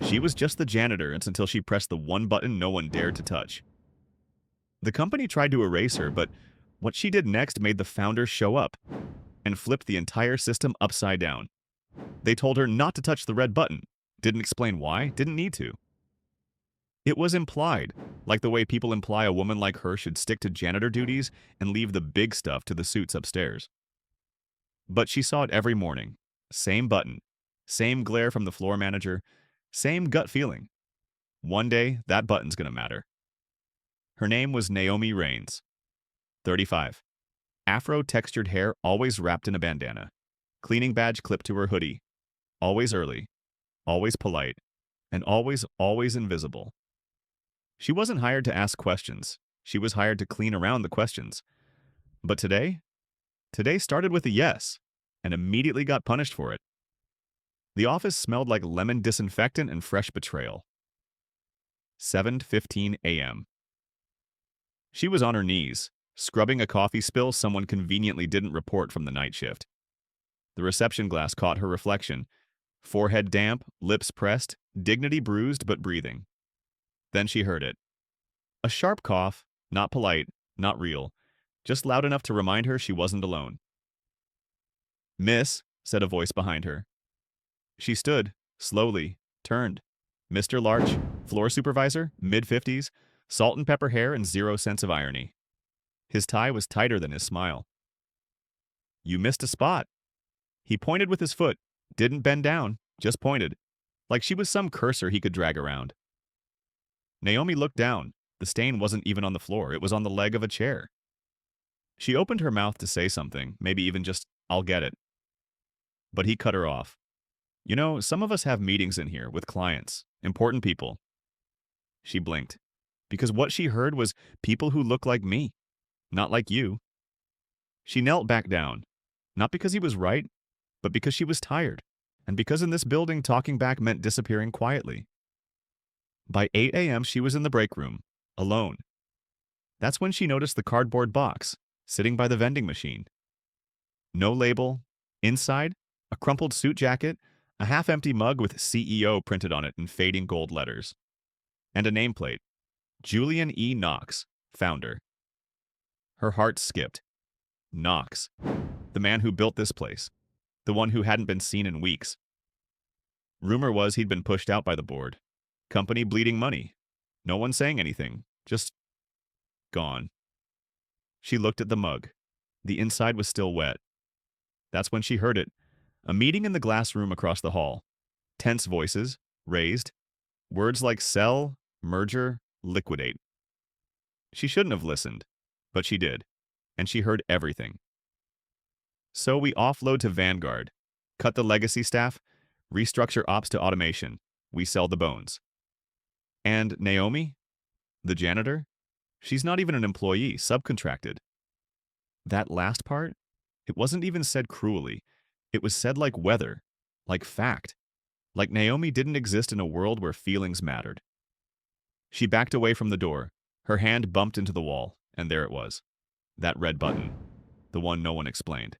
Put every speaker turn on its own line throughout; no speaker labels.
She was just the janitor until she pressed the one button no one dared to touch. The company tried to erase her, but what she did next made the founders show up and flipped the entire system upside down. They told her not to touch the red button, didn't explain why, didn't need to. It was implied, like the way people imply a woman like her should stick to janitor duties and leave the big stuff to the suits upstairs. But she saw it every morning. Same button, same glare from the floor manager, same gut feeling. One day, that button's gonna matter. Her name was Naomi Raines, 35. Afro-textured hair always wrapped in a bandana. Cleaning badge clipped to her hoodie. Always early, always polite, and always invisible. She wasn't hired to ask questions. She was hired to clean around the questions. But today started with a yes, and immediately got punished for it. The office smelled like lemon disinfectant and fresh betrayal. 7:15 a.m. She was on her knees, scrubbing a coffee spill someone conveniently didn't report from the night shift. The reception glass caught her reflection. Forehead damp, lips pressed, dignity bruised but breathing. Then she heard it. A sharp cough, not polite, not real, just loud enough to remind her she wasn't alone. "Miss," said a voice behind her. She stood, slowly, turned. Mr. Larch, floor supervisor, mid-50s, salt and pepper hair and zero sense of irony. His tie was tighter than his smile. "You missed a spot." He pointed with his foot, didn't bend down, just pointed, like she was some cursor he could drag around. Naomi looked down. The stain wasn't even on the floor, it was on the leg of a chair. She opened her mouth to say something, maybe even just, "I'll get it." But he cut her off. "You know, some of us have meetings in here with clients, important people." She blinked, because what she heard was people who look like me, not like you. She knelt back down, not because he was right, but because she was tired, and because in this building talking back meant disappearing quietly. By 8 a.m. she was in the break room, alone. That's when she noticed the cardboard box, sitting by the vending machine. No label. Inside, a crumpled suit jacket, a half-empty mug with CEO printed on it in fading gold letters. And a nameplate. Julian E. Knox, founder. Her heart skipped. Knox. The man who built this place. The one who hadn't been seen in weeks. Rumor was he'd been pushed out by the board. Company bleeding money. No one saying anything. Just gone. She looked at the mug. The inside was still wet. That's when she heard it. A meeting in the glass room across the hall. Tense voices, raised. Words like sell, merger, liquidate. She shouldn't have listened, but she did. And she heard everything. "So we offload to Vanguard. Cut the legacy staff. Restructure ops to automation. We sell the bones." And Naomi? The janitor? She's not even an employee, subcontracted. That last part? It wasn't even said cruelly. It was said like weather, like fact, like Naomi didn't exist in a world where feelings mattered. She backed away from the door. Her hand bumped into the wall, and there it was. That red button. The one no one explained.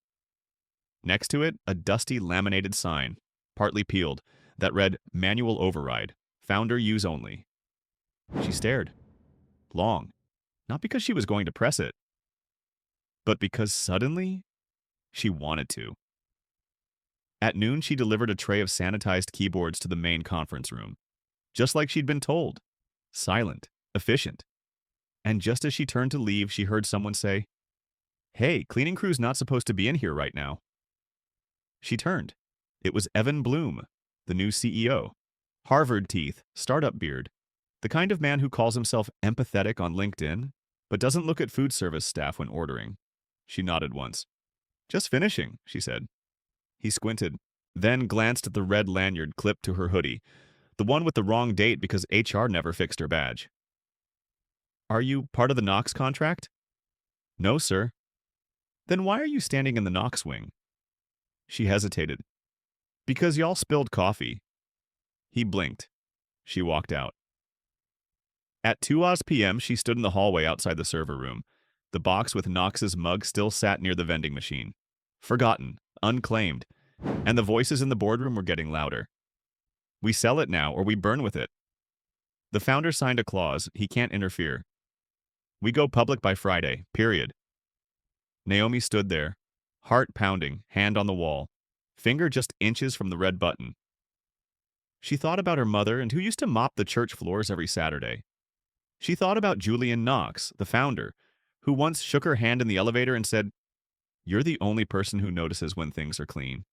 Next to it, a dusty laminated sign, partly peeled, that read "Manual Override. Founder Use Only." She stared. Long. Not because she was going to press it, but because suddenly she wanted to. At noon, she delivered a tray of sanitized keyboards to the main conference room. Just like she'd been told. Silent. Efficient. And just as she turned to leave, she heard someone say, "Hey, cleaning crew's not supposed to be in here right now." She turned. It was Evan Bloom, the new CEO. Harvard teeth, startup beard. The kind of man who calls himself empathetic on LinkedIn, but doesn't look at food service staff when ordering. She nodded once. "Just finishing," she said. He squinted, then glanced at the red lanyard clipped to her hoodie, the one with the wrong date because HR never fixed her badge. "Are you part of the Knox contract?" "No, sir." "Then why are you standing in the Knox wing?" She hesitated. "Because y'all spilled coffee." He blinked. She walked out. At 2 p.m., she stood in the hallway outside the server room. The box with Knox's mug still sat near the vending machine. Forgotten, unclaimed, and the voices in the boardroom were getting louder. We sell it now or we burn with it. The founder signed a clause, he can't interfere. We go public by Friday, period. Naomi stood there, heart pounding, hand on the wall, finger just inches from the red button. She thought about her mother and who used to mop the church floors every Saturday. She thought about Julian Knox, the founder, who once shook her hand in the elevator and said, "You're the only person who notices when things are clean."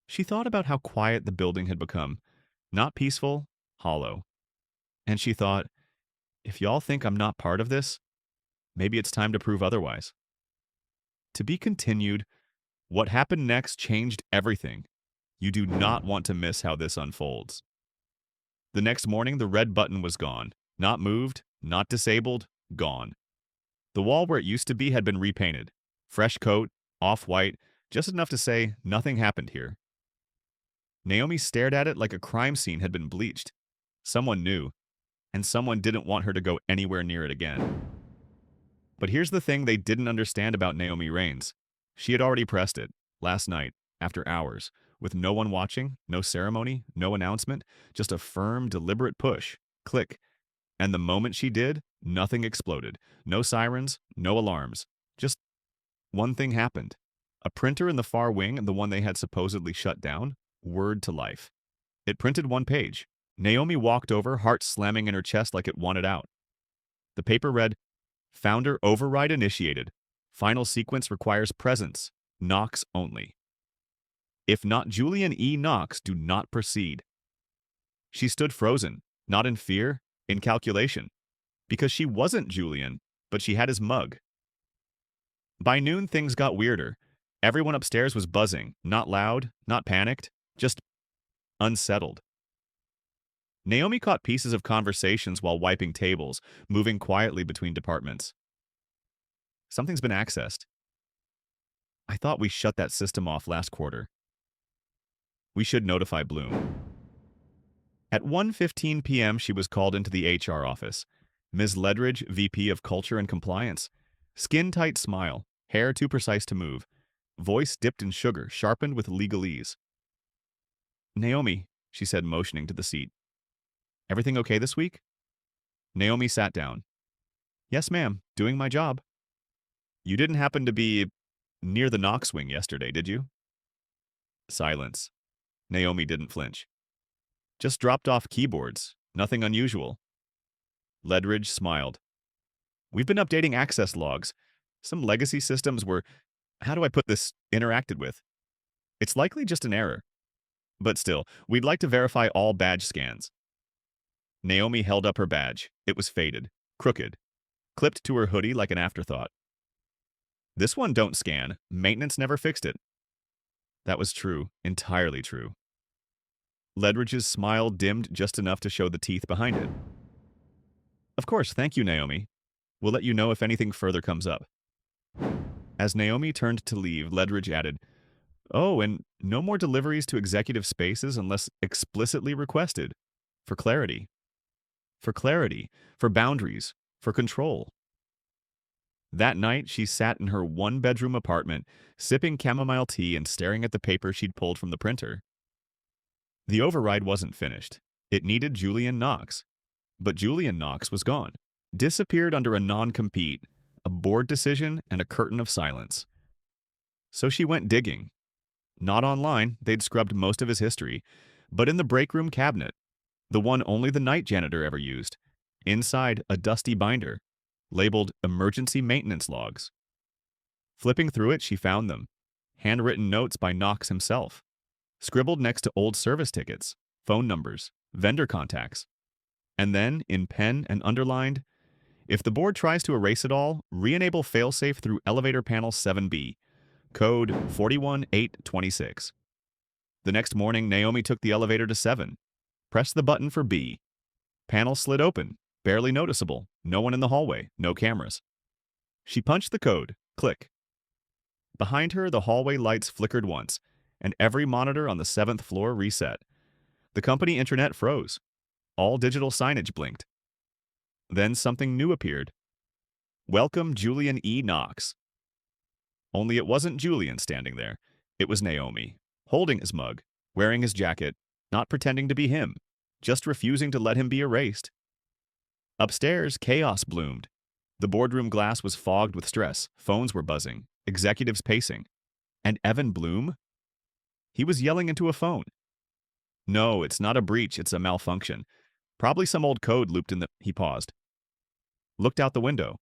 She thought about how quiet the building had become, not peaceful, hollow. And she thought, if y'all think I'm not part of this, maybe it's time to prove otherwise. To be continued, what happened next changed everything. You do not want to miss how this unfolds. The next morning, the red button was gone. Not moved, not disabled, gone. The wall where it used to be had been repainted. Fresh coat, off-white, just enough to say nothing happened here. Naomi stared at it like a crime scene had been bleached. Someone knew, and someone didn't want her to go anywhere near it again. But here's the thing they didn't understand about Naomi Raines. She had already pressed it, last night, after hours, with no one watching, no ceremony, no announcement, just a firm, deliberate push. Click. And the moment she did, nothing exploded. No sirens, no alarms. Just one thing happened. A printer in the far wing, the one they had supposedly shut down, whirred to life. It printed one page. Naomi walked over, heart slamming in her chest like it wanted out. The paper read, "Founder override initiated. Final sequence requires presence. Knox only. If not Julian E. Knox, do not proceed." She stood frozen, not in fear, in calculation. Because she wasn't Julian, but she had his mug. By noon, things got weirder. Everyone upstairs was buzzing, not loud, not panicked, just unsettled. Naomi caught pieces of conversations while wiping tables, moving quietly between departments. Something's been accessed. I thought we shut that system off last quarter. We should notify Bloom. At 1:15 p.m., she was called into the HR office. Ms. Ledridge, VP of Culture and Compliance. Skin-tight smile, hair too precise to move. Voice dipped in sugar, sharpened with legalese. "Naomi," she said, motioning to the seat. "Everything okay this week?" Naomi sat down. "Yes, ma'am. Doing my job." "You didn't happen to be near the Knox wing yesterday, did you?" Silence. Naomi didn't flinch. "Just dropped off keyboards. Nothing unusual." Ledridge smiled. "We've been updating access logs. Some legacy systems were, how do I put this, interacted with. It's likely just an error. But still, we'd like to verify all badge scans." Naomi held up her badge. It was faded, crooked, clipped to her hoodie like an afterthought. "This one don't scan. Maintenance never fixed it." That was true, entirely true. Ledridge's smile dimmed just enough to show the teeth behind it. "Of course, thank you, Naomi. We'll let you know if anything further comes up." As Naomi turned to leave, Ledridge added, "Oh, and no more deliveries to executive spaces unless explicitly requested. For clarity. For clarity. For boundaries. For control." That night, she sat in her one-bedroom apartment, sipping chamomile tea and staring at the paper she'd pulled from the printer. The override wasn't finished. It needed Julian Knox. But Julian Knox was gone. Disappeared under a non-compete, a board decision, and a curtain of silence. So she went digging. Not online, they'd scrubbed most of his history, but in the break room cabinet, the one only the night janitor ever used. Inside, a dusty binder, labeled Emergency Maintenance Logs. Flipping through it, she found them. Handwritten notes by Knox himself. Scribbled next to old service tickets, phone numbers, vendor contacts. And then, in pen and underlined, "If the board tries to erase it all, re-enable failsafe through elevator panel 7B. Code 41826. The next morning, Naomi took the elevator to 7. Pressed the button for B. Panel slid open, barely noticeable, no one in the hallway, no cameras. She punched the code, click. Behind her, the hallway lights flickered once, and every monitor on the 7th floor reset. The company intranet froze. All digital signage blinked. Then something new appeared. "Welcome, Julian E. Knox." Only it wasn't Julian standing there. It was Naomi, holding his mug, wearing his jacket, not pretending to be him, just refusing to let him be erased. Upstairs, chaos bloomed. The boardroom glass was fogged with stress, phones were buzzing, executives pacing. And Evan Bloom? He was yelling into a phone. No, it's not a breach, it's a malfunction. Probably some old code looped in the... He paused. Looked out the window.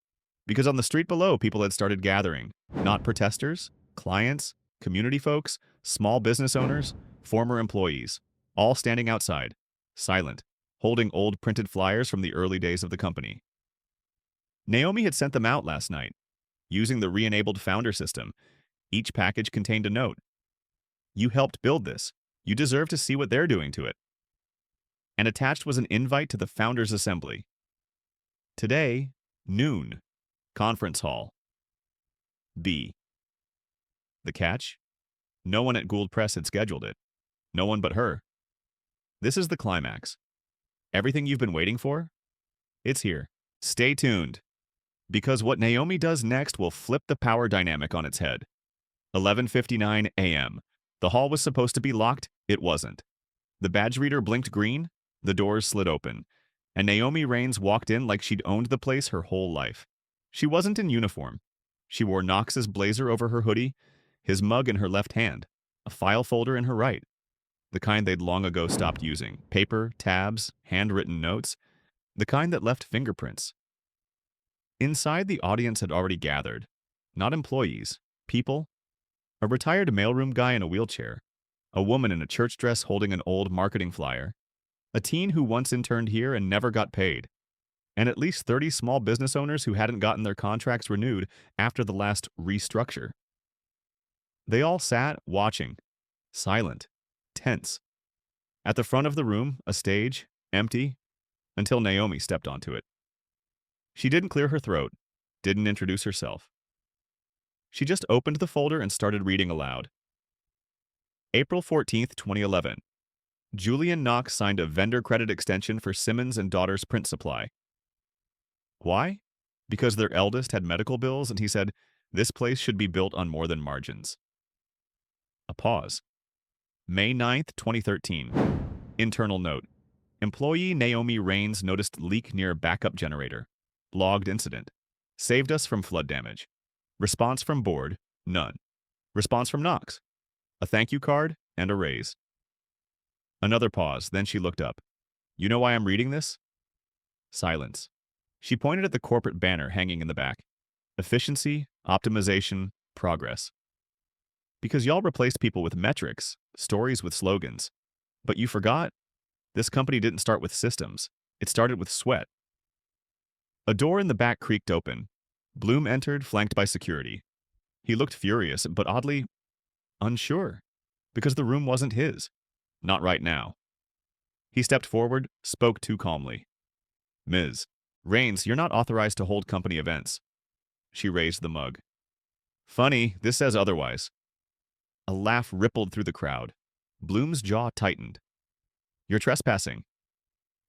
Because on the street below, people had started gathering. Not protesters, clients, community folks, small business owners, former employees. All standing outside, silent, holding old printed flyers from the early days of the company. Naomi had sent them out last night, using the re-enabled founder system. Each package contained a note. You helped build this. You deserve to see what they're doing to it. And attached was an invite to the Founders Assembly. Today, noon, conference hall. B. The catch? No one at Gould Press had scheduled it. No one but her. This is the climax. Everything you've been waiting for? It's here. Stay tuned. Because what Naomi does next will flip the power dynamic on its head. 11:59 a.m. The hall was supposed to be locked. It wasn't. The badge reader blinked green. The doors slid open. And Naomi Raines walked in like she'd owned the place her whole life. She wasn't in uniform. She wore Knox's blazer over her hoodie, his mug in her left hand, a file folder in her right. The kind they'd long ago stopped using. Paper, tabs, handwritten notes. The kind that left fingerprints. Inside, the audience had already gathered. Not employees. People. A retired mailroom guy in a wheelchair. A woman in a church dress holding an old marketing flyer. A teen who once interned here and never got paid. And at least 30 small business owners who hadn't gotten their contracts renewed after the last restructure. They all sat, watching. Silent. Tense. At the front of the room, a stage, empty, until Naomi stepped onto it. She didn't clear her throat, didn't introduce herself. She just opened the folder and started reading aloud. April 14th, 2011. Julian Knox signed a vendor credit extension for Simmons and Daughters Print Supply. Why? Because their eldest had medical bills and he said, this place should be built on more than margins. A pause. May 9th, 2013. Internal note. Employee Naomi Raines noticed leak near backup generator. Logged incident. Saved us from flood damage. Response from board, none. Response from Knox. A thank you card and a raise. Another pause, then she looked up. You know why I'm reading this? Silence. She pointed at the corporate banner hanging in the back. Efficiency, optimization, progress. Because y'all replaced people with metrics, stories with slogans. But you forgot? This company didn't start with systems. It started with sweat. A door in the back creaked open. Bloom entered, flanked by security. He looked furious, but oddly unsure, because the room wasn't his. Not right now. He stepped forward, spoke too calmly. Ms. Raines, you're not authorized to hold company events. She raised the mug. Funny, this says otherwise. A laugh rippled through the crowd. Bloom's jaw tightened. You're trespassing.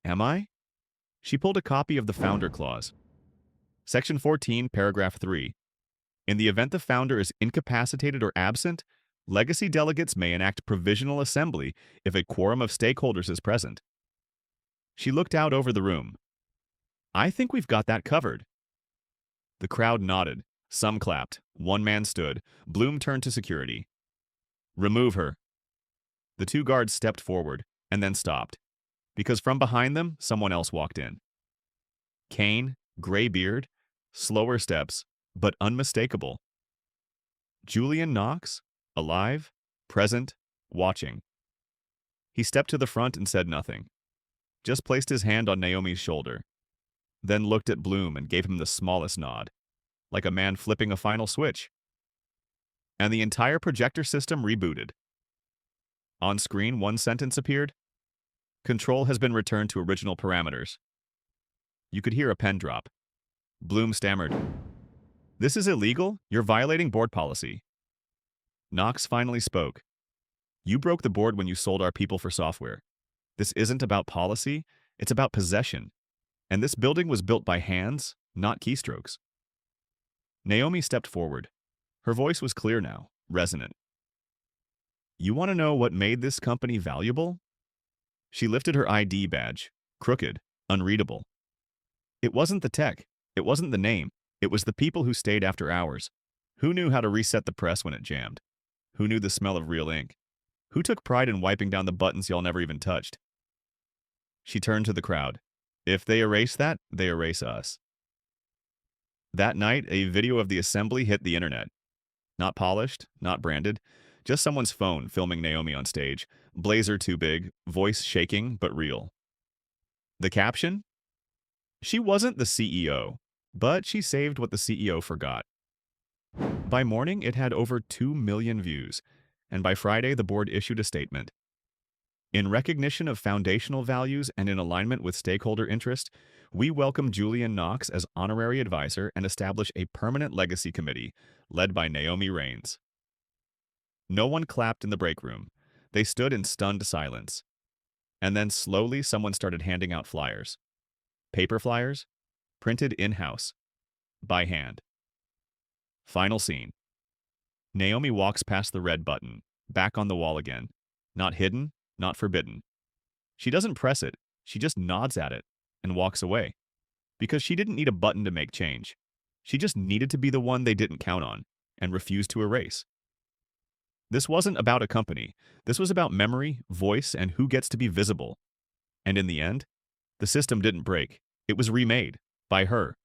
Am I? She pulled a copy of the Founder Clause. Section 14, Paragraph 3. In the event the founder is incapacitated or absent, legacy delegates may enact provisional assembly if a quorum of stakeholders is present. She looked out over the room. I think we've got that covered. The crowd nodded. Some clapped. One man stood. Bloom turned to security. Remove her. The two guards stepped forward and then stopped, because from behind them, someone else walked in. Cane, gray beard, slower steps, but unmistakable. Julian Knox, alive, present, watching. He stepped to the front and said nothing, just placed his hand on Naomi's shoulder, then looked at Bloom and gave him the smallest nod, like a man flipping a final switch. And the entire projector system rebooted. On screen, one sentence appeared. Control has been returned to original parameters. You could hear a pen drop. Bloom stammered. This is illegal. You're violating board policy. Knox finally spoke. You broke the board when you sold our people for software. This isn't about policy. It's about possession. And this building was built by hands, not keystrokes. Naomi stepped forward. Her voice was clear now, resonant. You want to know what made this company valuable? She lifted her ID badge, crooked, unreadable. It wasn't the tech. It wasn't the name. It was the people who stayed after hours. Who knew how to reset the press when it jammed? Who knew the smell of real ink? Who took pride in wiping down the buttons y'all never even touched? She turned to the crowd. If they erase that, they erase us. That night, a video of the assembly hit the internet. Not polished, not branded, just someone's phone filming Naomi on stage, blazer too big, voice shaking but real. The caption? She wasn't the CEO, but she saved what the CEO forgot. By morning, it had over 2 million views, and by Friday, the board issued a statement. In recognition of foundational values and in alignment with stakeholder interest, we welcome Julian Knox as honorary advisor and establish a permanent legacy committee led by Naomi Raines. No one clapped in the break room. They stood in stunned silence. And then slowly someone started handing out flyers. Paper flyers, printed in-house, by hand. Final scene. Naomi walks past the red button, back on the wall again. Not hidden, not forbidden. She doesn't press it, she just nods at it and walks away. Because she didn't need a button to make change. She just needed to be the one they didn't count on and refused to erase. This wasn't about a company. This was about memory, voice, and who gets to be visible. And in the end, the system didn't break. It was remade by her.